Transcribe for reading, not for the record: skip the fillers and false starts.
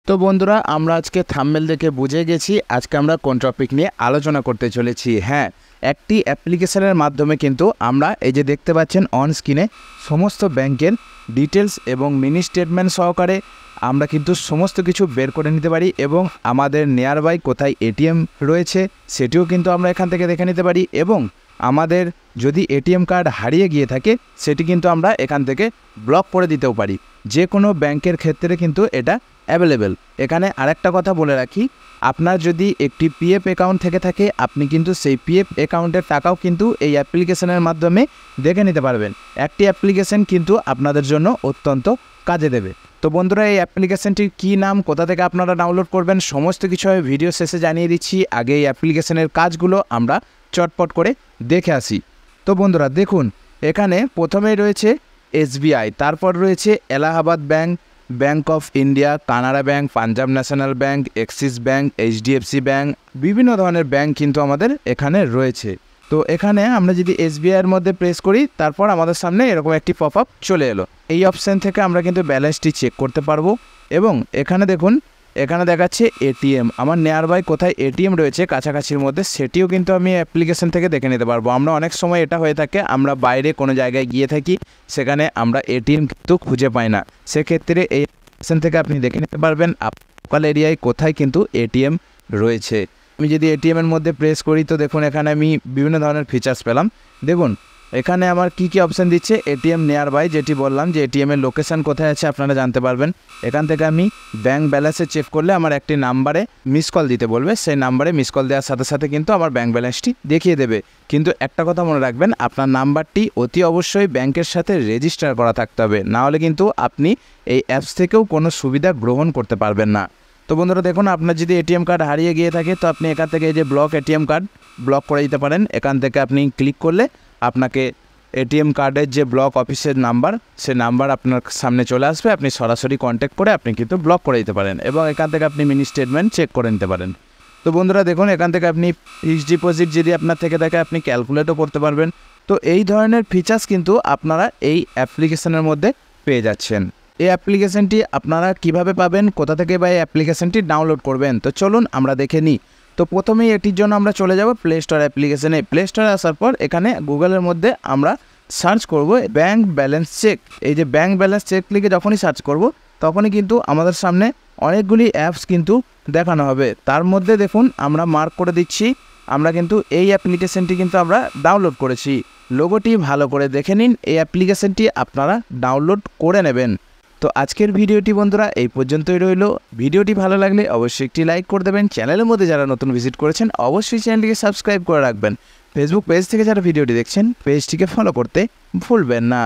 তো বন্ধুরা আমরা আজকে থাম্বনেল দেখে বুঝে গেছি আজকে আমরা কোন টপিক নিয়ে আলোচনা করতে চলেছি। হ্যাঁ, একটি অ্যাপ্লিকেশনের মাধ্যমে কিন্তু আমরা এই যে দেখতে পাচ্ছেন অন স্ক্রিনে সমস্ত ব্যাংকের ডিটেলস এবং মিনি স্টেটমেন্ট সহকারে আমরা কিন্তু সমস্ত কিছু বের করে নিতে পারি এবং আমাদের নিয়ার বাই কোথায় এটিএম রয়েছে সেটিও কিন্তু আমরা এখান থেকে দেখে নিতে পারি এবং আমাদের যদি এটিএম কার্ড হারিয়ে গিয়ে থাকে সেটি কিন্তু আমরা এখান থেকে ব্লক করে দিতেও পারি। যে কোনো ব্যাংকের ক্ষেত্রে কিন্তু এটা অ্যাভেলেবেল। এখানে আরেকটা কথা বলে রাখি, আপনার যদি একটি পিএফ অ্যাকাউন্ট থেকে থাকে আপনি কিন্তু সেই পিএফ অ্যাকাউন্টের টাকাও কিন্তু এই অ্যাপ্লিকেশনের মাধ্যমে দেখে নিতে পারবেন। একটি অ্যাপ্লিকেশন কিন্তু আপনাদের জন্য অত্যন্ত কাজে দেবে। তো বন্ধুরা, এই অ্যাপ্লিকেশনটির কী নাম, কোথা থেকে আপনারা ডাউনলোড করবেন সমস্ত কিছু আমি ভিডিও শেষে জানিয়ে দিচ্ছি। আগে এই অ্যাপ্লিকেশনের কাজগুলো আমরা চটপট করে দেখে আসি। তো বন্ধুরা দেখুন, এখানে প্রথমেই রয়েছে এসবিআই, তারপর রয়েছে Allahabad bank, bank of India, Canara bank, Punjab national bank, axis bank, HDFC bank, বিভিন্ন ধরনের ব্যাংক কিন্তু আমাদের এখানে রয়েছে। তো এখানে আমরা যদি এসবিআইয়ের মধ্যে প্রেস করি তারপর আমাদের সামনে এরকম একটি পপ আপ চলে এলো। এই অপশান থেকে আমরা কিন্তু ব্যালেন্সটি চেক করতে পারবো এবং এখানে দেখুন এখানে দেখাচ্ছে এটিএম, আমার নিয়ার বাই কোথায় এটিএম রয়েছে কাছাকাছির মধ্যে সেটিও কিন্তু আমি অ্যাপ্লিকেশন থেকে দেখে নিতে পারবো। আমরা অনেক সময় এটা হয়ে থাকে, আমরা বাইরে কোনো জায়গায় গিয়ে থাকি, সেখানে আমরা এটিএম কিন্তু খুঁজে পাই না, সেক্ষেত্রে এই অপশান থেকে আপনি দেখে নিতে পারবেন লোকাল এরিয়ায় কোথায় কিন্তু এটিএম রয়েছে। আমি যদি এটিএমের মধ্যে প্রেস করি তো দেখুন এখানে আমি বিভিন্ন ধরনের ফিচার্স পেলাম। দেখুন এখানে আমার কি অপশান দিচ্ছে, এটিএম নিয়ার বাই, যেটি বললাম যে এটিএমের লোকেশান কোথায় আছে আপনারা জানতে পারবেন। এখান থেকে আমি ব্যাঙ্ক ব্যালেন্সে চেক করলে আমার একটি নাম্বারে মিস কল দিতে বলবে, সেই নাম্বারে মিস কল দেওয়ার সাথে সাথে কিন্তু আমার ব্যাঙ্ক ব্যালেন্সটি দেখিয়ে দেবে। কিন্তু একটা কথা মনে রাখবেন, আপনার নাম্বারটি অতি অবশ্যই ব্যাংকের সাথে রেজিস্টার করা থাকতে হবে, নাহলে কিন্তু আপনি এই অ্যাপস থেকেও কোনো সুবিধা গ্রহণ করতে পারবেন না। তো বন্ধুরা দেখুন, আপনার যদি এটিএম কার্ড হারিয়ে গিয়ে থাকে তো আপনি এখান থেকে এই যে ব্লক এটিএম কার্ড ব্লক করে দিতে পারেন। এখান থেকে আপনি ক্লিক করলে আপনাকে এটিএম কার্ডের যে ব্লক অফিসের নাম্বার সে নাম্বার আপনার সামনে চলে আসবে, আপনি সরাসরি কন্ট্যাক্ট করে আপনি কিন্তু ব্লক করে দিতে পারেন এবং এখান থেকে আপনি মিনি স্টেটমেন্ট চেক করে নিতে পারেন। তো বন্ধুরা দেখুন এখান থেকে আপনি ফিক্সড ডিপোজিট যদি আপনার থেকে থাকে আপনি ক্যালকুলেটও করতে পারবেন। তো এই ধরনের ফিচার্স কিন্তু আপনারা এই অ্যাপ্লিকেশনের মধ্যে পেয়ে যাচ্ছেন। এই অ্যাপ্লিকেশনটি আপনারা কিভাবে পাবেন, কোথা থেকে বা এই অ্যাপ্লিকেশনটি ডাউনলোড করবেন তো চলুন আমরা দেখে নিই। তো প্রথমেই এটির জন্য আমরা চলে যাব প্লে স্টোর অ্যাপ্লিকেশনে। প্লে স্টোরে আসার পর এখানে গুগলের মধ্যে আমরা সার্চ করব ব্যাঙ্ক ব্যালেন্স চেক। এই যে ব্যাঙ্ক ব্যালেন্স চেক লিখে যখনই সার্চ করব তখনই কিন্তু আমাদের সামনে অনেকগুলি অ্যাপস কিন্তু দেখানো হবে। তার মধ্যে দেখুন আমরা মার্ক করে দিচ্ছি, আমরা কিন্তু এই অ্যাপ্লিকেশনটি কিন্তু আমরা ডাউনলোড করেছি। লোগোটি ভালো করে দেখে নিন, এই অ্যাপ্লিকেশনটি আপনারা ডাউনলোড করে নেবেন। তো আজকের ভিডিওটি বন্ধুরা এই পর্যন্তই রইল। ভিডিওটি ভালো লাগলে অবশ্যই একটি লাইক করে দেবেন। চ্যানেলের মধ্যে যারা নতুন ভিজিট করেছেন অবশ্যই চ্যানেলটিকে সাবস্ক্রাইব করে রাখবেন। ফেসবুক পেজ থেকে যারা ভিডিওটি দেখছেন পেজটিকে ফলো করতে ভুলবেন না।